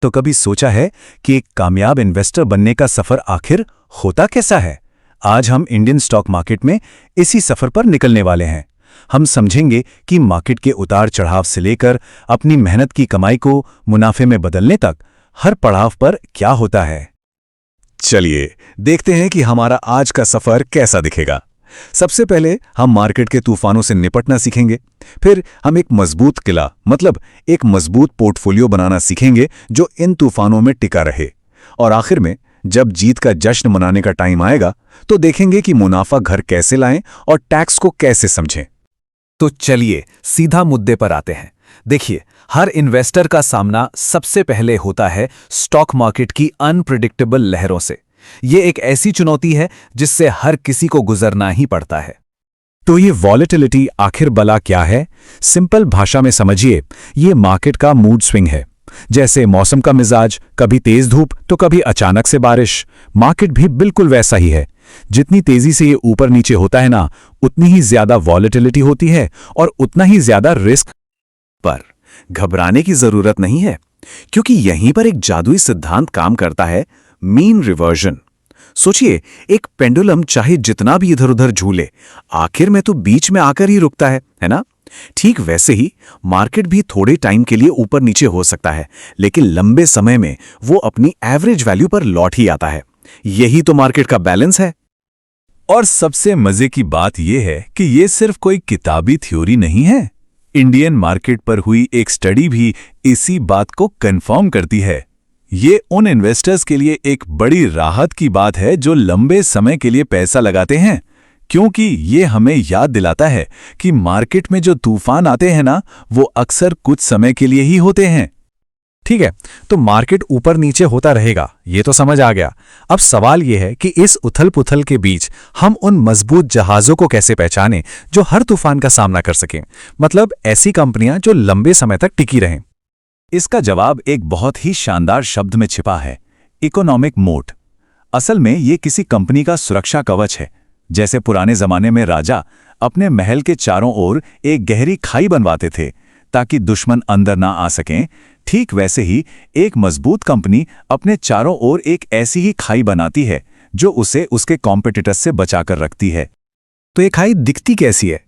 तो कभी सोचा है कि एक कामयाब इन्वेस्टर बनने का सफर आखिर होता कैसा है? आज हम इंडियन स्टॉक मार्केट में इसी सफर पर निकलने वाले हैं। हम समझेंगे कि मार्केट के उतार चढ़ाव से लेकर अपनी मेहनत की कमाई को मुनाफे में बदलने तक हर पड़ाव पर क्या होता है। चलिए देखते हैं कि हमारा आज का सफर कैसा दिखेगा। सबसे पहले हम मार्केट के तूफानों से निपटना सीखेंगे, फिर हम एक मजबूत किला मतलब एक मजबूत पोर्टफोलियो बनाना सीखेंगे जो इन तूफानों में टिका रहे, और आखिर में जब जीत का जश्न मनाने का टाइम आएगा तो देखेंगे कि मुनाफा घर कैसे लाएं और टैक्स को कैसे समझें। तो चलिए सीधा मुद्दे पर आते हैं। देखिए, हर इन्वेस्टर का सामना सबसे पहले होता है स्टॉक मार्केट की अनप्रिडिक्टेबल लहरों से। ये एक ऐसी चुनौती है जिससे हर किसी को गुजरना ही पड़ता है। तो ये वॉलेटिलिटी आखिर भला क्या है? सिंपल भाषा में समझिए, ये मार्केट का मूड स्विंग है। जैसे मौसम का मिजाज, कभी तेज धूप तो कभी अचानक से बारिश। मार्केट भी बिल्कुल वैसा ही है। जितनी तेजी से ये ऊपर नीचे होता है ना, उतनी ही ज्यादा वॉलेटिलिटी होती है और उतना ही ज्यादा रिस्क। पर घबराने की जरूरत नहीं है, क्योंकि यहीं पर एक जादुई सिद्धांत काम करता है, मीन रिवर्जन। सोचिए, एक पेंडुलम चाहे जितना भी इधर उधर झूले, आखिर में तो बीच में आकर ही रुकता है ना? ठीक वैसे ही मार्केट भी थोड़े टाइम के लिए ऊपर नीचे हो सकता है, लेकिन लंबे समय में वो अपनी एवरेज वैल्यू पर लौट ही आता है। यही तो मार्केट का बैलेंस है। और सबसे मजे की बात यह है कि ये सिर्फ कोई किताबी थ्योरी नहीं है। इंडियन मार्केट पर हुई एक स्टडी भी इसी बात को कंफर्म करती है। ये उन इन्वेस्टर्स के लिए एक बड़ी राहत की बात है जो लंबे समय के लिए पैसा लगाते हैं, क्योंकि ये हमें याद दिलाता है कि मार्केट में जो तूफान आते हैं ना, वो अक्सर कुछ समय के लिए ही होते हैं। ठीक है, तो मार्केट ऊपर नीचे होता रहेगा, ये तो समझ आ गया। अब सवाल ये है कि इस उथल पुथल के बीच हम उन मजबूत जहाजों को कैसे पहचानें जो हर तूफान का सामना कर सकें, मतलब ऐसी कंपनियां जो लंबे समय तक टिकी रहें। इसका जवाब एक बहुत ही शानदार शब्द में छिपा है, इकोनॉमिक मोट। असल में ये किसी कंपनी का सुरक्षा कवच है। जैसे पुराने जमाने में राजा अपने महल के चारों ओर एक गहरी खाई बनवाते थे ताकि दुश्मन अंदर ना आ सकें, ठीक वैसे ही एक मजबूत कंपनी अपने चारों ओर एक ऐसी ही खाई बनाती है जो उसे उसके कॉम्पिटिटर्स से बचाकर रखती है। तो ये खाई दिखती कैसी है?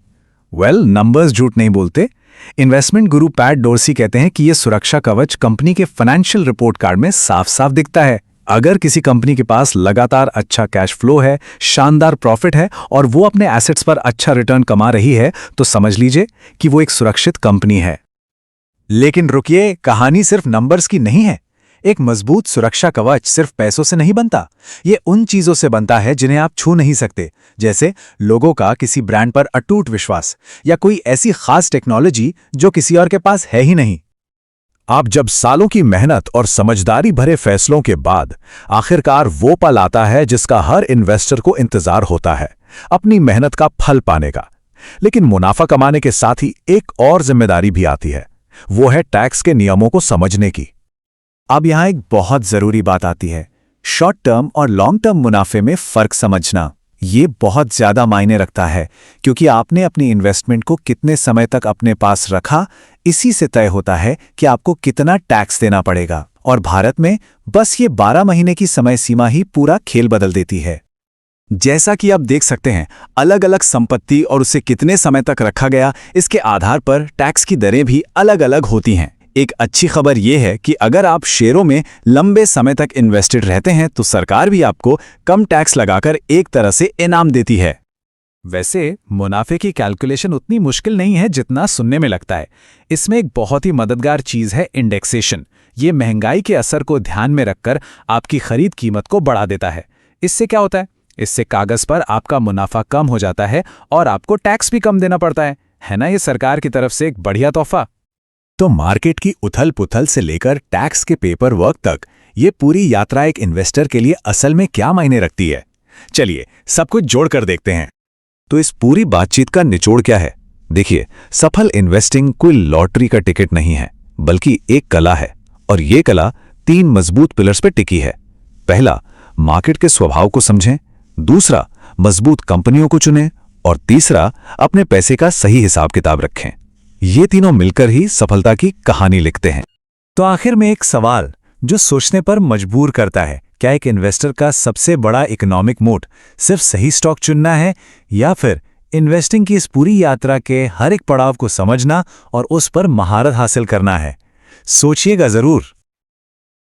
नंबर्स झूठ नहीं बोलते। इन्वेस्टमेंट गुरु पैट डोर्सी कहते हैं कि यह सुरक्षा कवच कंपनी के फाइनेंशियल रिपोर्ट कार्ड में साफ साफ दिखता है। अगर किसी कंपनी के पास लगातार अच्छा कैश फ्लो है, शानदार प्रॉफिट है और वो अपने एसेट्स पर अच्छा रिटर्न कमा रही है, तो समझ लीजिए कि वो एक सुरक्षित कंपनी है। लेकिन रुकिए, कहानी सिर्फ नंबर्स की नहीं है। एक मजबूत सुरक्षा कवच सिर्फ पैसों से नहीं बनता, ये उन चीजों से बनता है जिन्हें आप छू नहीं सकते, जैसे लोगों का किसी ब्रांड पर अटूट विश्वास या कोई ऐसी खास टेक्नोलॉजी जो किसी और के पास है ही नहीं। आप जब सालों की मेहनत और समझदारी भरे फैसलों के बाद आखिरकार वो पल आता है जिसका हर इन्वेस्टर को इंतजार होता है, अपनी मेहनत का फल पाने का। लेकिन मुनाफा कमाने के साथ ही एक और जिम्मेदारी भी आती है, वो है टैक्स के नियमों को समझने की। अब यहां एक बहुत जरूरी बात आती है, शॉर्ट टर्म और लॉन्ग टर्म मुनाफे में फर्क समझना। ये बहुत ज्यादा मायने रखता है, क्योंकि आपने अपनी इन्वेस्टमेंट को कितने समय तक अपने पास रखा, इसी से तय होता है कि आपको कितना टैक्स देना पड़ेगा। और भारत में बस ये 12 महीने की समय सीमा ही पूरा खेल बदल देती है। जैसा कि आप देख सकते हैं, अलग अलग संपत्ति और उसे कितने समय तक रखा गया, इसके आधार पर टैक्स की दरें भी अलग अलग होती हैं। एक अच्छी खबर यह है कि अगर आप शेयरों में लंबे समय तक इन्वेस्टेड रहते हैं तो सरकार भी आपको कम टैक्स लगाकर एक तरह से इनाम देती है। वैसे मुनाफे की कैलकुलेशन उतनी मुश्किल नहीं है जितना सुनने में लगता है। इसमें एक बहुत ही मददगार चीज है इंडेक्सेशन। ये महंगाई के असर को ध्यान में रखकर आपकी खरीद कीमत को बढ़ा देता है। इससे क्या होता है? इससे कागज पर आपका मुनाफा कम हो जाता है और आपको टैक्स भी कम देना पड़ता है ना? ये सरकार की तरफ से एक बढ़िया तोहफा। तो मार्केट की उथल पुथल से लेकर टैक्स के पेपर वर्क तक ये पूरी यात्रा एक इन्वेस्टर के लिए असल में क्या मायने रखती है? चलिए सब कुछ जोड़कर देखते हैं। तो इस पूरी बातचीत का निचोड़ क्या है? देखिए, सफल इन्वेस्टिंग कोई लॉटरी का टिकट नहीं है, बल्कि एक कला है, और ये कला 3 मजबूत पिलर्स पर टिकी है। पहला, मार्केट के स्वभाव को समझें। दूसरा, मजबूत कंपनियों को चुनें। और तीसरा, अपने पैसे का सही हिसाब किताब रखें। ये तीनों मिलकर ही सफलता की कहानी लिखते हैं। तो आखिर में एक सवाल, जो सोचने पर मजबूर करता है। क्या एक इन्वेस्टर का सबसे बड़ा इकोनॉमिक मोट सिर्फ सही स्टॉक चुनना है, या फिर इन्वेस्टिंग की इस पूरी यात्रा के हर एक पड़ाव को समझना और उस पर महारत हासिल करना है? सोचिएगा ज़रूर।